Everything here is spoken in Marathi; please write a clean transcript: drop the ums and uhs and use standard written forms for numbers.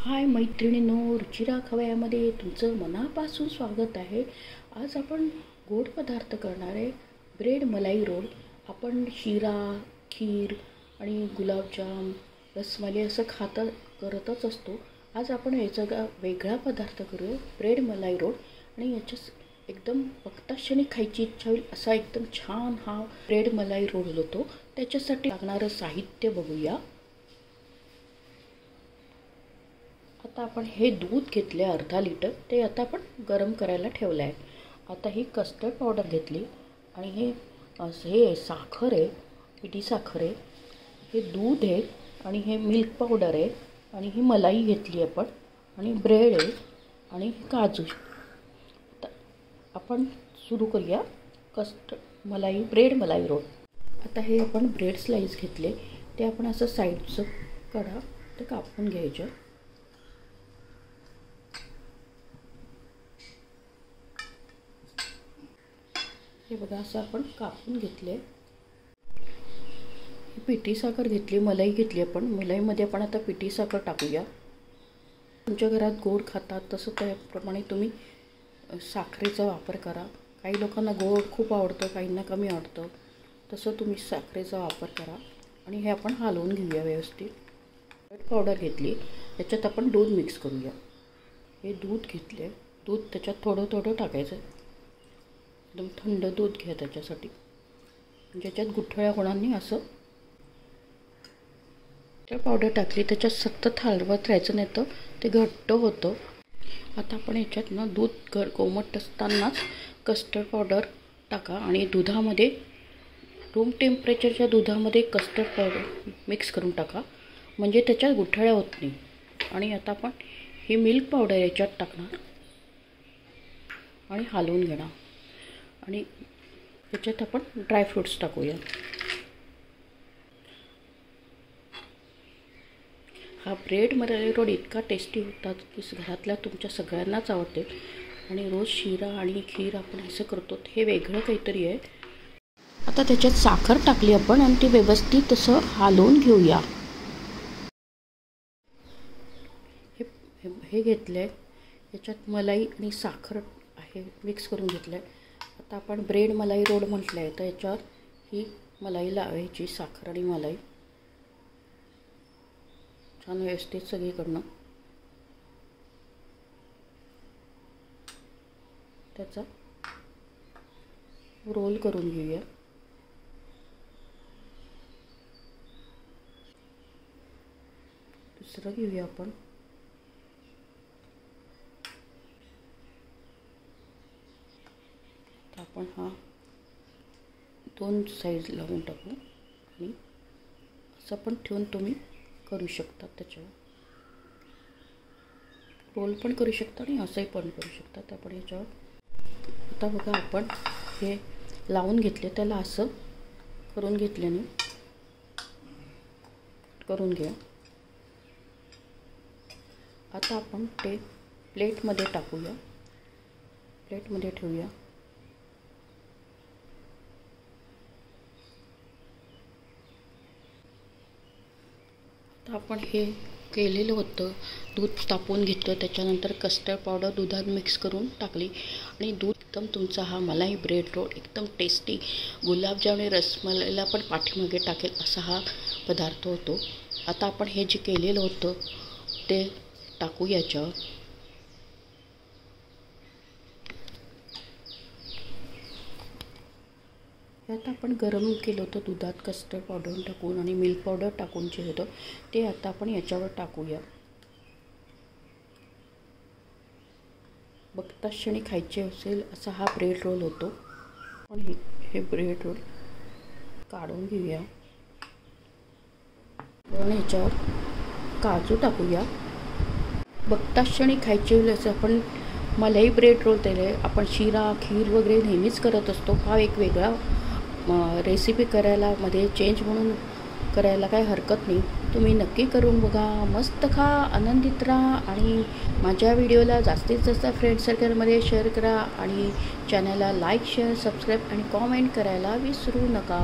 हाय मैत्रिणींनो, रुचिरा खवयामध्ये तुमचं मनापासून स्वागत आहे। आज आपण गोड पदार्थ करणार आहे, ब्रेड मलाई रोल। आपण शिरा, खीर आणि गुलाबजाम, रसमलाई असं करतच असतो। आज आपण याचा वेगळा पदार्थ करूया, ब्रेड मलाई रोल। आणि याच्या एकदम बघताच क्षणी खायची इच्छा होईल असा एकदम छान हा ब्रेड मलाई रोल होतो। त्याच्यासाठी लागणारं साहित्य बघूया। आता आपण हे दूध घेतले अर्धा लिटर, ते आता आपण गरम करायला ठेवलं आहे। आता ही कस्टर्ड पावडर घेतली आणि हे साखर आहे, पिठी साखर आहे, हे दूध आहे आणि हे मिल्क पावडर आहे आणि ही मलाई घेतली आपण आणि ब्रेड आहे आणि काजू। आता आपण सुरू करूया ब्रेड मलाई रोल। आता हे आपण ब्रेड स्लाइस घेतले, ते आपण असं साईडचं काढा, ते कापून घ्यायचं। हे बघा असं आपण कापून घेतले। पिठी साखर घेतली, मलाई घेतली आपण, मलाईमध्ये आपण आता पिठी साखर टाकूया। तुमच्या घरात गोड खातात तसं त्याप्रमाणे तुम्ही साखरेचा वापर करा। काही लोकांना गोड खूप आवडतं, काहींना कमी आवडतं, तसं तुम्ही साखरेचा वापर करा। आणि हे आपण हलवून घेऊया व्यवस्थित। पावडर घेतली, त्याच्यात आपण दूध मिक्स करूया। हे दूध घेतले, दूध त्याच्यात थोडं थोडं टाकायचं, एकदम थंड दूध घ्या त्याच्यासाठी, ज्याच्यात गुठळ्या होणार नाही असं। पावडर टाकली, त्याच्यात सतत हलवत राहायचं, नाही तर ते घट्ट होतं। आता आपण याच्यात दूध कोमट असतानाच कस्टर्ड पावडर टाका आणि दुधामध्ये रूम टेम्परेचरच्या दुधामध्ये कस्टर्ड पावडर मिक्स करून टाका, म्हणजे त्याच्यात गुठळ्या होत नाही। आणि आता आपण ही मिल्क पावडर याच्यात टाकणार आणि हलवून घेणार आणि याच्यात आपण ड्रायफ्रूट्स टाकूया। हा ब्रेड मलाई रोल इतका टेस्टी होता की घरातल्या तुमच्या सगळ्यांनाच आवडते। आणि रोज शिरा आणि खीर आपण असं करतो, हे वेगळं काहीतरी आहे। आता त्याच्यात साखर टाकली आपण आणि ती व्यवस्थित असं हलवून घेऊया। हे घेतलं आहे, याच्यात मलाई आणि साखर आहे मिक्स करून घेतलं आहे। आता आपण ब्रेड मलाई रोल म्हटलं आहे, तर याच्यावर ही मलाई लावायची, साखर आणि मलाई छान व्यवस्थित सगळीकडनं त्याचा रोल करून घेऊया। दुसरं घेऊया आपण। आपण हा दोन साईड लावून टाकू आणि असं पण ठेवून तुम्ही करू शकता, त्याच्यावर रोल पण करू शकता आणि असंही पण करू शकता। तर आपण याच्यावर आता बघा आपण हे लावून घेतले, त्याला असं करून घेतल्याने करून घ्या। आता आपण ते प्लेटमध्ये टाकूया, प्लेटमध्ये ठेवूया। आपण हे केलेलं होतं, दूध तापवून घेतलं, त्याच्यानंतर कस्टर्ड पावडर दुधात मिक्स करून टाकली आणि दूध एकदम तुमचा हा मलाई ब्रेड रोल एकदम टेस्टी, गुलाबजाम आणि रसमलाईला पण पाठीमागे टाकेल असा हा पदार्थ होतो। आता आपण हे जे केलेलं होतं ते टाकू याच्यावर। आता आपण गरम केलं होतं दुधात कस्टर्ड पावडर टाकून आणि मिल्क पावडर टाकून जे होतं ते आता आपण याच्यावर टाकूया। बघताच क्षणी खायचे असेल असा हा ब्रेड रोल होतो। आपण हे ब्रेड रोल काढून घेऊया आणि याच्यावर काजू टाकूया। बघताच क्षणी खायचे होईल असं आपण मलाई ब्रेड रोल दिले। आपण शिरा, खीर वगैरे नेहमीच करत असतो, हा एक वेगळा रेसिपी करायला मध्ये चेंज म्हणून करायला काही हरकत नाही। तुम्ही नक्की करून बघा, मस्त खा, आनंदित राहा आणि माझ्या व्हिडिओला जास्तीत जास्त फ्रेंड सर्कलमध्ये शेअर करा आणि चॅनलला लाईक, शेअर, सबस्क्राईब आणि कॉमेंट करायला विसरू नका।